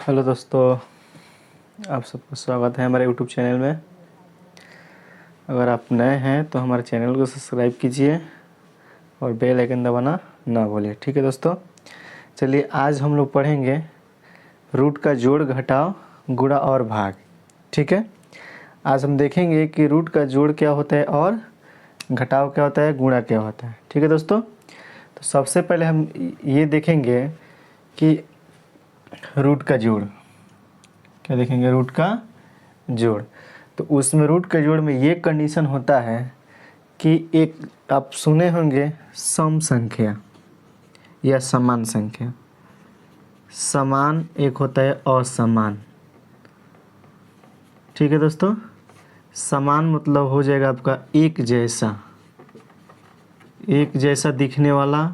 Hello दोस्तों, आप सबका स्वागत है हमारे यूट्यूब चैनल में। अगर आप नए हैं तो हमारे चैनल को सब्सक्राइब कीजिए और बेल आइकन दबाना ना भूलिए। ठीक है दोस्तों, चलिए आज हम लोग पढ़ेंगे रूट का जोड़, घटाव, गुणा और भाग। ठीक है, आज हम देखेंगे कि रूट का जोड़ क्या होता है और घटाव क्या होता है, गुणा क्या होता है। ठीक है दोस्तों, तो सबसे पहले हम ये देखेंगे कि रूट का जोड़ क्या देखेंगे, रूट का जोड़। तो उसमें रूट के जोड़ में ये कंडीशन होता है कि एक आप सुने होंगे सम संख्या या समान संख्या। समान एक होता है असमान। ठीक है दोस्तों, समान मतलब हो जाएगा आपका एक जैसा दिखने वाला,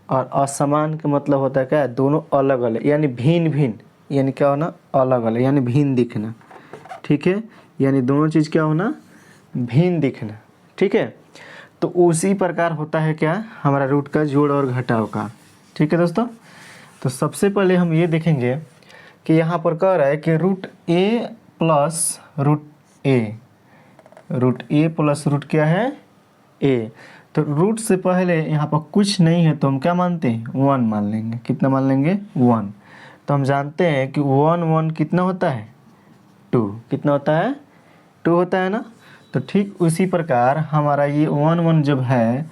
और असमान का मतलब होता है क्या, दोनों अलग अलग यानी भिन्न भिन्न, यानी क्या होना, अलग अलग यानी भिन्न दिखना। ठीक है, यानी दोनों चीज़ क्या होना, भिन्न दिखना। ठीक है, तो उसी प्रकार होता है क्या हमारा रूट का जोड़ और घटाव का। ठीक है दोस्तों, तो सबसे पहले हम ये देखेंगे कि यहाँ पर कह रहा है कि रूट ए प्लस रूट ए प्लस रूट क्या है, ए। तो रूट से पहले यहाँ पर कुछ नहीं है तो हम क्या मानते हैं, 1 मान लेंगे। कितना मान लेंगे, 1। तो हम जानते हैं कि 1 1 कितना होता है, 2। कितना होता है, 2 होता है ना। तो ठीक उसी प्रकार हमारा ये 1 1 जब है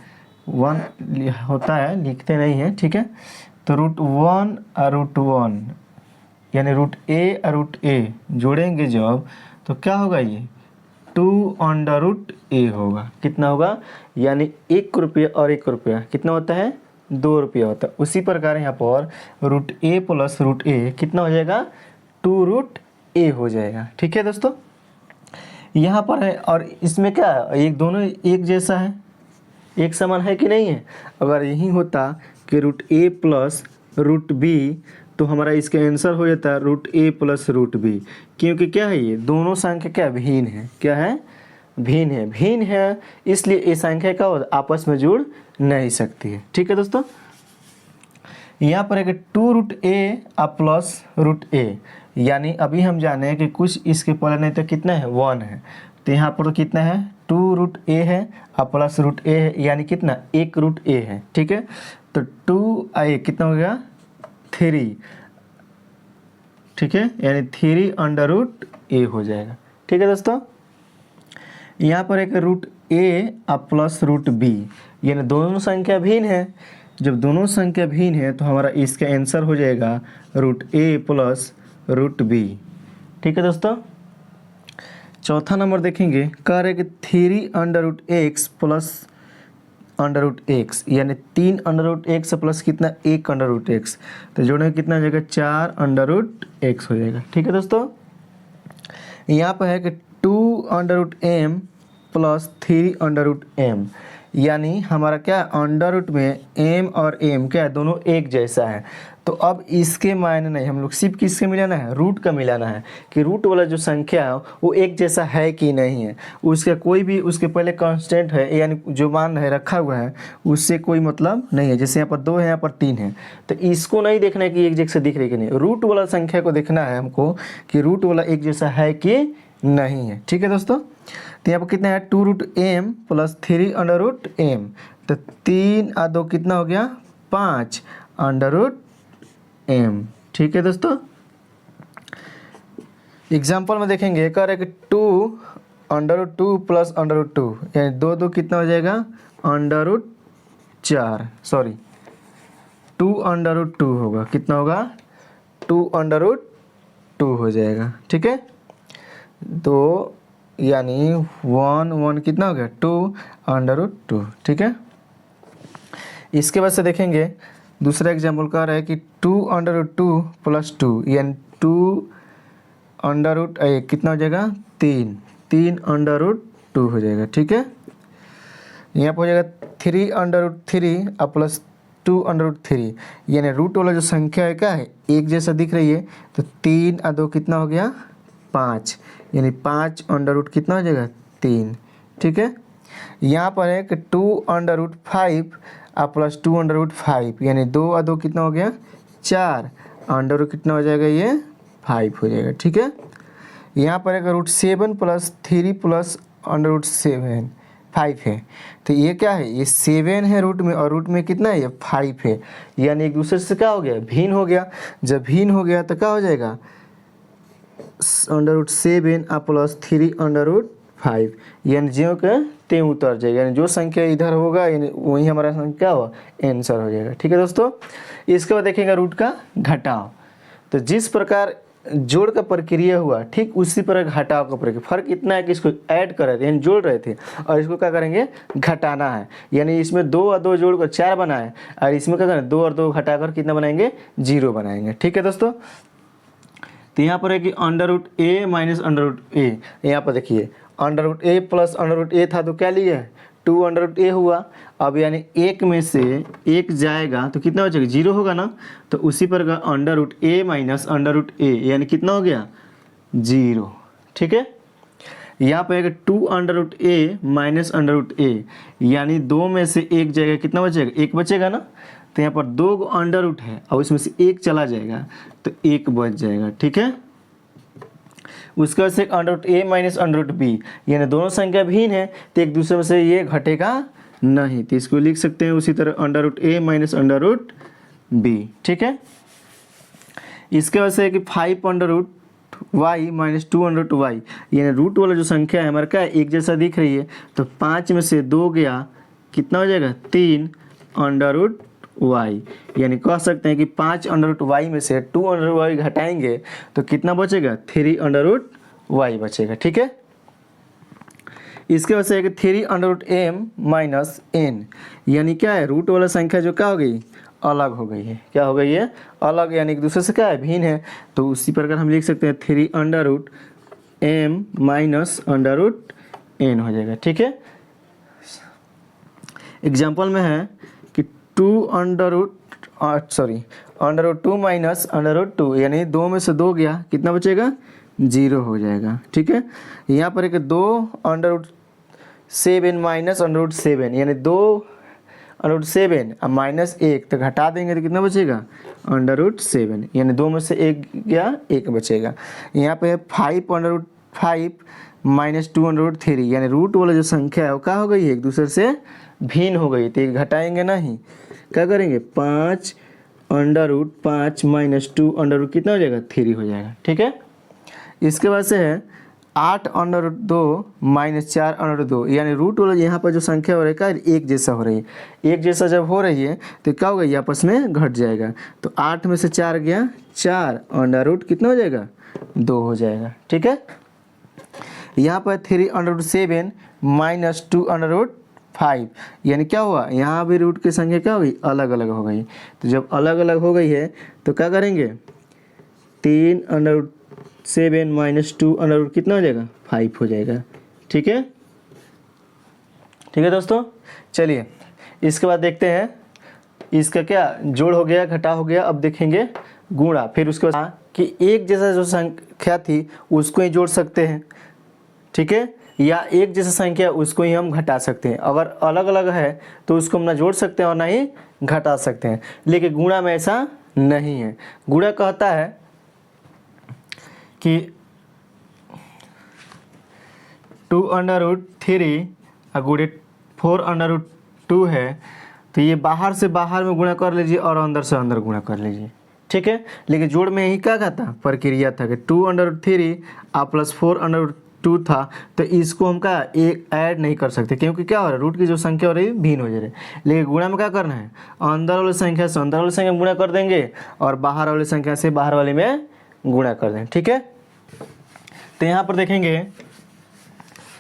1 होता है, लिखते नहीं है। ठीक है, तो रूट 1 और रूट 1 यानी रूट ए और रूट ए जोड़ेंगे जब, तो क्या होगा, ये 2 अंडर रूट ए होगा। कितना होगा, यानी 1 रुपया और 1 रुपया कितना होता है, 2 रुपया होता है। उसी प्रकार यहाँ पर रूट ए प्लस रूट ए कितना हो जाएगा, 2 रूट ए हो जाएगा। ठीक है दोस्तों, यहाँ पर है और इसमें क्या है, एक दोनों एक जैसा है, एक समान है कि नहीं है। अगर यही होता कि रूट ए प्लस रूट बी, तो हमारा इसका आंसर हो जाता है रूट ए प्लस रूट बी। क्योंकि क्या है, ये दोनों संख्या क्या भिन्न है, क्या है, भिन्न है, इसलिए ये संख्या का आपस में जुड़ नहीं सकती है। ठीक है दोस्तों, यहाँ पर एक 2 रूट ए और प्लस रूट ए, यानी अभी हम जाने हैं कि कुछ इसके पहले नहीं तो कितना है, 1 है। तो यहाँ पर कितना है, 2 रूट ए है और प्लस रूट ए है, यानी कितना, 1 रूट ए है। ठीक है, तो 2 आ कितना हो गया, 3। ठीक है, यानी 3 अंडर रूट ए हो जाएगा। ठीक है दोस्तों, यहाँ पर एक रूट ए और प्लस रूट बी, यानी दोनों संख्या भिन्न है। जब दोनों संख्या भिन्न है तो हमारा इसका आंसर हो जाएगा रूट ए प्लस रूट बी। ठीक है दोस्तों, चौथा नंबर देखेंगे, कह रहे कि 3 under root X plus under root X, यानी 3 अंडर रूट एक्स प्लस कितना, 1 अंडर रूट एक्स। तो जोड़ने कितना हो जाएगा, 4 अंडर रूट एक्स हो जाएगा। ठीक है दोस्तों, यहाँ पर है कि 2 under root M plus 3 under root M, यानी हमारा क्या, अंडर रूट में एम और एम क्या है, दोनों एक जैसा है। तो अब इसके मायने नहीं, हम लोग सिर्फ किसके मिलाना है, रूट का मिलाना है कि रूट वाला जो संख्या है वो एक जैसा है कि नहीं है। उसका कोई भी उसके पहले कांस्टेंट है, यानी जो मान है रखा हुआ है, उससे कोई मतलब नहीं है। जैसे यहाँ पर 2 है, यहाँ पर 3 है, तो इसको नहीं देखना है कि एक जैसे दिख रही कि नहीं, रूट वाला संख्या को देखना है हमको कि रूट वाला एक जैसा है कि नहीं है। ठीक है दोस्तों, तो यहाँ पर कितना है, 2 root M plus 3 under root M, तो 3 और 2 कितना हो गया, 5 अंडर रूट एम। ठीक है दोस्तों, एग्जाम्पल में देखेंगे, कह रहे कि 2 under root 2 plus under root 2, यानी 2 2 कितना हो जाएगा, under root 4, sorry 2 under root 2 होगा। कितना होगा, 2 अंडर रूट 2 हो जाएगा। ठीक है, तो यानी 1 1 कितना हो गया, 2 अंडर रूट 2। ठीक है, इसके बाद से देखेंगे दूसरा एग्जाम्पल कह रहा है कि 2 अंडर रूट 2 प्लस 2, यानी 2 अंडर रूट कितना हो जाएगा, 3 अंडर रूट 2 हो जाएगा। ठीक है, यहाँ पर हो जाएगा 3 अंडर रूट 3 और प्लस 2 अंडर रूट 3, यानी रूट वाला जो संख्या है क्या है, एक जैसा दिख रही है। तो 3 और 2 कितना हो गया, 5, यानी 5 अंडर रूट कितना हो जाएगा, 3। ठीक है, यहाँ पर है कि 2 अंडर रूट 5 और प्लस 2 अंडर रूट 5, यानी 2 और 2 कितना हो गया, 4 अंडर रूट कितना हो जाएगा, ये 5 हो जाएगा। ठीक है, यहाँ पर अगर √7 + 3 + √7 5 है, तो ये क्या है, ये 7 है रूट में, और रूट में कितना है, ये 5 है, यानी एक दूसरे से क्या हो गया, भिन्न हो गया। जब भिन्न हो गया तो क्या हो जाएगा, √7 + 3 √5, यानी ज्यों का त्यों उतर जाएगा, यानी जो संख्या इधर होगा यानी वही हमारा संख्या क्या हुआ, आंसर हो जाएगा। ठीक है दोस्तों, इसके बाद देखेंगे रूट का घटाव। तो जिस प्रकार जोड़ का प्रक्रिया हुआ, ठीक उसी प्रकार घटाव का प्रक्रिया, फर्क इतना है कि इसको ऐड कर रहे थे यानी जोड़ रहे थे, और इसको क्या करेंगे, घटाना है। यानी इसमें 2 और 2 जोड़ कर 4 बनाए, और इसमें क्या करें, 2 और 2 घटाकर कितना बनाएंगे, 0 बनाएंगे। ठीक है दोस्तों, तो यहाँ पर है कि √a - √a, यहाँ पर देखिए √a + √a था तो क्या लिए, 2 √a हुआ। अब यानी एक में से एक जाएगा तो कितना बचेगा, 0 होगा ना, तो उसी पर √a - √a यानी कितना हो गया, 0। ठीक है, यहाँ पर 2 √a - √a यानी 2 में से एक जाएगा, कितना बचेगा, 1 बचेगा ना, तो यहाँ पर 2 अंडर रूट है और उसमें से 1 चला जाएगा तो 1 बच जाएगा। ठीक है, उसके बाद से √a - √b, यानी दोनों संख्या भिन्न है तो एक दूसरे में से ये घटेगा नहीं, तो इसको लिख सकते हैं उसी तरह √a - √b। ठीक है, इसके बाद से है कि 5 √y - 2 √y, यानी रूट वाला जो संख्या है हमारा क्या है, एक जैसा दिख रही है, तो 5 में से 2 गया, कितना हो जाएगा, 3 √y, यानी कह सकते हैं कि 5 √y में से 2 √y घटाएंगे तो कितना बचेगा, 3 √y बचेगा। ठीक है, इसके बाद से है कि 3 √m - n, यानी क्या है, रूट वाला संख्या जो क्या हो गई, अलग हो गई है, क्या हो गई है, अलग, यानी एक दूसरे से क्या है, भिन्न है, तो उसी प्रकार हम लिख सकते हैं 3 √m - √n हो जाएगा। ठीक है, एग्जाम्पल में है कि 2 √2 -√2, यानी 2 में से 2 गया, कितना बचेगा, 0 हो जाएगा। ठीक है, यहाँ पर एक 2 √7 - √7, यानी 2 √7 और -1 तो घटा देंगे तो कितना बचेगा, √7, यानी 2 में से 1 गया, 1 बचेगा। यहाँ पे है 5 - 2 √3, यानी रूट वाला जो संख्या है वो क्या हो गई है, एक दूसरे से भिन्न हो गई, तो ये घटाएंगे नहीं, क्या करेंगे, 5 √5 - 2 कितना हो जाएगा, 3 हो जाएगा। ठीक है, इसके बाद से है 8 √2 - 4 √2, यानी रूट वाला यहाँ पर जो संख्या हो रही है एक जैसा हो रही है, एक जैसा जब हो रही है तो क्या होगा, ये आपस में घट जाएगा, तो 8 में से 4 गया, 4 √ कितना हो जाएगा, 2 हो जाएगा। ठीक है, यहाँ पर 3 √7 - 2 √5, यानी क्या हुआ, यहाँ भी रूट की संख्या क्या हो गई, अलग अलग हो गई, तो जब अलग अलग हो गई है तो क्या करेंगे, 3 √7 - 2 कितना हो जाएगा, 5 हो जाएगा। ठीक है, ठीक है दोस्तों, चलिए इसके बाद देखते हैं, इसका क्या जोड़ हो गया, घटा हो गया, अब देखेंगे गुणा, फिर उसके बाद कि एक जैसा जो संख्या थी उसको ही जोड़ सकते हैं। ठीक है, या एक जैसा संख्या उसको ही हम घटा सकते हैं, अगर अलग अलग है तो उसको हम ना जोड़ सकते हैं और ना ही घटा सकते हैं, लेकिन गुणा में ऐसा नहीं है। गुणा कहता है कि 2 √3 गुणे 4 √2 है, तो ये बाहर से बाहर में गुणा कर लीजिए और अंदर से अंदर गुणा कर लीजिए। ठीक है, लेकिन जोड़ में यही क्या था, प्रक्रिया था कि 2 √3 + 4 √2 था, तो इसको हम क्या एक ऐड नहीं कर सकते, क्योंकि क्या हो रहा है, रूट की जो संख्या हो रही है भिन्न हो जा रही है। लेकिन गुणा में क्या करना है, अंदर वाली संख्या से अंदर वाली संख्या में गुणा कर देंगे और बाहर वाली संख्या से बाहर वाली में गुणा कर देंगे। ठीक है, तो यहाँ पर देखेंगे,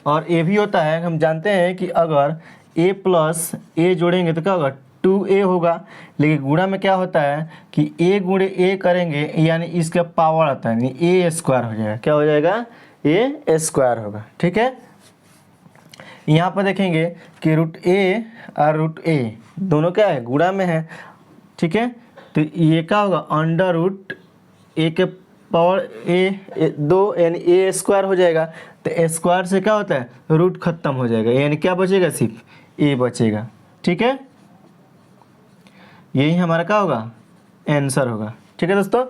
और ये भी होता है, हम जानते हैं कि अगर a + a जोड़ेंगे तो क्या होगा, 2a होगा, लेकिन गुणा में क्या होता है कि a गुणे a करेंगे यानी इसका पावर आता है, यानी a² हो जाएगा, क्या हो जाएगा, a² होगा। ठीक है, यहाँ पर देखेंगे कि √a और √a दोनों क्या है, गुणा में है। ठीक है, तो ये क्या होगा, √a के पावर a 2 यानी a² हो जाएगा, तो a² से क्या होता है, रूट खत्म हो जाएगा, यानी क्या बचेगा, सिर्फ a बचेगा। ठीक है, यही हमारा क्या होगा, आंसर होगा। ठीक है दोस्तों,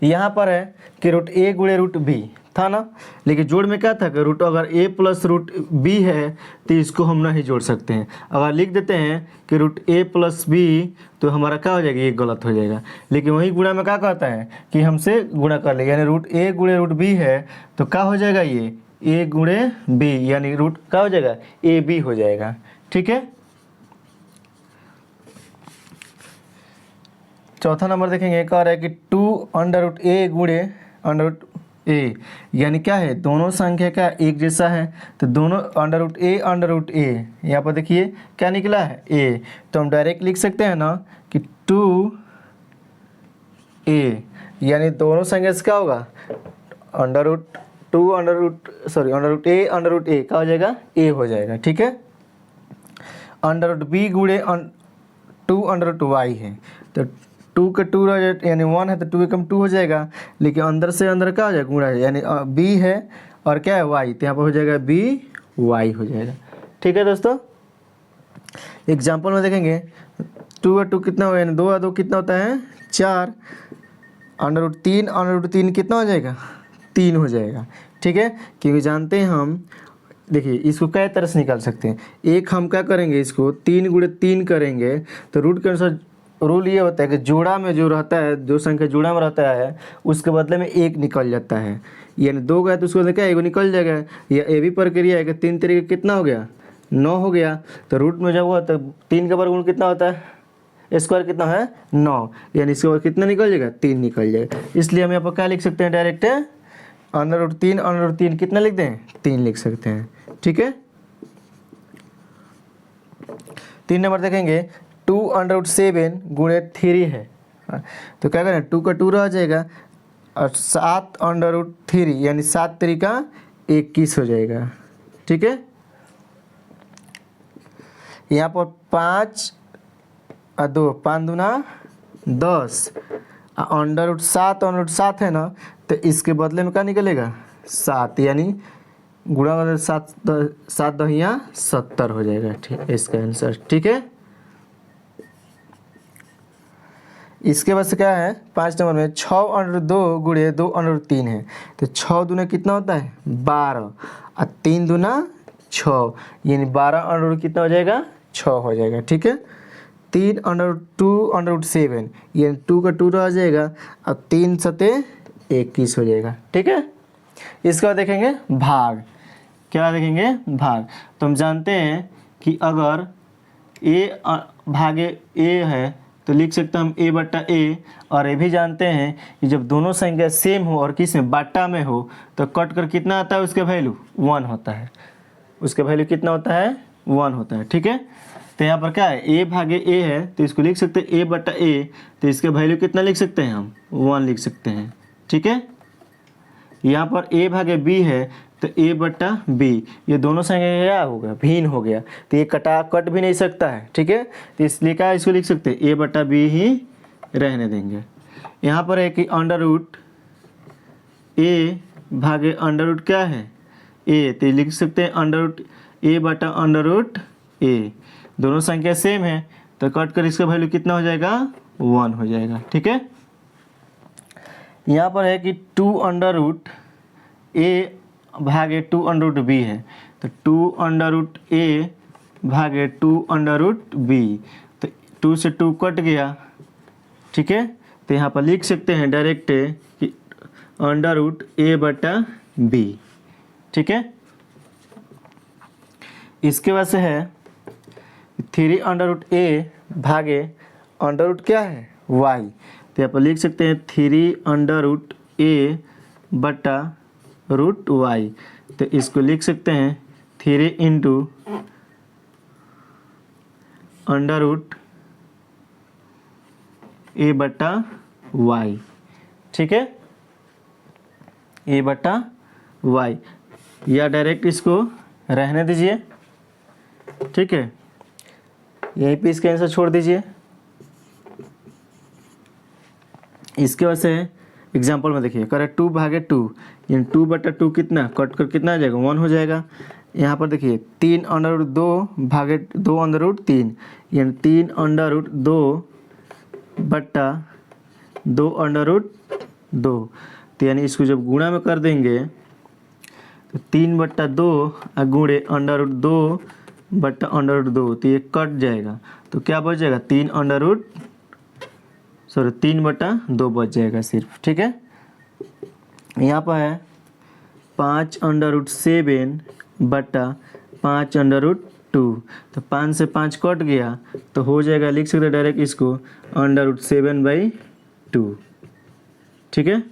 यहाँ पर है कि रूट ए गुणे रूट बी था ना, लेकिन जोड़ में क्या था कि रूट अगर ए प्लस रूट बी है तो इसको हम नहीं जोड़ सकते हैं। अगर लिख देते हैं कि रूट ए प्लस बी तो हमारा क्या हो जाएगा, ये गलत हो जाएगा। लेकिन वही गुणा में क्या कहता है कि हमसे गुणा कर लेगा, यानी रूट ए गुणे रूट बी है तो क्या हो जाएगा, ये ए गुणे बी यानी रूट क्या हो जाएगा, ए बी हो जाएगा। ठीक है, चौथा नंबर देखेंगे, कह रहा है कि 2 अंडर रूट ए गुणे अंडर रूट ए, यानी क्या है, दोनों संख्या का एक जैसा है तो दोनों अंडर रूट ए, यहाँ पर देखिए क्या निकला है ए, तो हम डायरेक्ट लिख सकते हैं ना कि 2 ए, यानी दोनों संख्या से क्या होगा, अंडर रूट ए क्या हो जाएगा, ए हो जाएगा। ठीक है, अंडर रूट बी गुणे 2 अंडर रूट वाई है तो 2 का 2 यानी 1 है तो 2 एकम 2 हो जाएगा, लेकिन अंदर से अंदर क्या हो जाएगा, गुणा है, यानी बी है और क्या है वाई, तो यहाँ पर हो जाएगा बी वाई हो जाएगा। ठीक है दोस्तों, एग्जाम्पल में देखेंगे 2 और 2 कितना हो, यानी 2 और 2 कितना होता है 4, अंडर रूट 3 कितना हो जाएगा, 3 हो जाएगा। ठीक है, क्योंकि जानते हैं हम, देखिए इसको कई तरह से निकाल सकते हैं। एक हम क्या करेंगे, इसको 3 गुणे 3 करेंगे तो रूट के अनुसार रूल ये होता है कि जोड़ा में जो रहता है, जो संख्या जोड़ा में रहता है उसके बदले में एक निकल जाता है, यानी 2 गया तो उसके बदले क्या एगो निकल जाएगा। ये भी प्रक्रिया है कि 3 तरीके कितना हो गया, 9 हो गया, तो रूट में जब हुआ तो 3 का वर्गमूल कितना होता है, स्क्वायर कितना है 9, यानी इसके बाद कितना निकल जाएगा, 3 निकल जाएगा। इसलिए हम यहाँ पर क्या लिख सकते हैं, डायरेक्ट अंडर रूट 3 कितना लिख दें, 3 लिख सकते हैं। ठीक है, 3 नंबर देखेंगे 2 अंडर रूट 7 गुणे 3 है, तो क्या करें 2 का 2 रह जाएगा और 7 अंडर रूट 3 यानी 7 तरीका 21 हो जाएगा। ठीक है, यहाँ पर 5 और 2 5 दूना 10, अंडर रूट 7 है ना, तो इसके बदले में क्या निकलेगा 7, यानी गुणा मतलब 7 दहिया 70 हो जाएगा। ठीक, इसका आंसर। ठीक है, इसके बाद से क्या है 5 नंबर में 6 अंडर 2 गुणे 2 अंडर 3 है, तो 6 दूना कितना होता है 12 और 3 दूना 6, यानी 12 अंडर कितना हो जाएगा 6 हो जाएगा। ठीक है, 3 अंडर 2 अंडर रूट 7 यानी 2 का 2 रह जाएगा और 3 सते 21 हो जाएगा। ठीक है, इसका देखेंगे भाग, क्या देखेंगे भाग, तो हम जानते हैं कि अगर ए भागे ए है तो लिख सकते हैं हम ए बट्टा ए, और ये भी जानते हैं कि जब दोनों संख्या सेम हो और किस में बाटा में हो तो कट कर कितना आता है, उसका वैल्यू 1 होता है, उसका वैल्यू कितना होता है 1 होता है। ठीक है, तो यहाँ पर क्या है ए भागे ए है तो इसको लिख सकते हैं ए बट्टा ए, तो इसका वैल्यू कितना लिख सकते हैं हम 1 लिख सकते हैं। ठीक है, यहाँ पर ए भागे बी है तो ए बट्टा बी, ये दोनों संख्या क्या हो गया, भिन्न हो गया, तो ये कट भी नहीं सकता है। ठीक है, तो इसलिए क्या इसको लिख सकते हैं ए बट्टा बी ही रहने देंगे। यहाँ पर है कि अंडर रूट ए भागे अंडर रूट क्या है ए, तो लिख सकते हैं अंडर रूट ए बटा अंडर रूट ए, दोनों संख्या सेम है तो कट कर इसका वैल्यू कितना हो जाएगा 1 हो जाएगा। ठीक है, यहाँ पर है कि 2 अंडर रूट ए भागे 2 अंडर रूट बी है, तो 2 अंडर रूट ए भागे 2 अंडर रूट बी, तो 2 से 2 कट गया। ठीक है, तो यहाँ पर लिख सकते हैं डायरेक्ट कि अंडर रूट ए बटा बी। ठीक है, इसके बाद से है 3 अंडर रूट ए भागे अंडर रूट क्या है वाई, तो यहाँ पर लिख सकते हैं 3 अंडर रूट ए बटा रूट वाई, तो इसको लिख सकते हैं 3 इंटू अंडर रूट ए बटा वाई। ठीक है, ए बटा वाई, या डायरेक्ट इसको रहने दीजिए। ठीक है, यहीं पे इसका आंसर छोड़ दीजिए। इसके बाद से एग्जाम्पल में देखिए करे 2 भागे 2 यानी 2 बटा 2 कितना कट कर कितना आ जाएगा 1 हो जाएगा। यहाँ पर देखिए 3 अंडर रूट 2 भागे 2 अंडर रूट 3 यानी 3 अंडर रूट 2 बट्टा 2 अंडर रूट 2। तो यानी इसको जब गुणा में कर देंगे तो 3/2 गुणे √2/√2, तो ये कट जाएगा। तो क्या बच जाएगा 3/2 बच जाएगा सिर्फ। ठीक है, यहाँ पर है 5√7/5√2। तो 5 से 5 कट गया तो हो जाएगा, लिख सकते हैं डायरेक्ट इसको √7/2। ठीक है,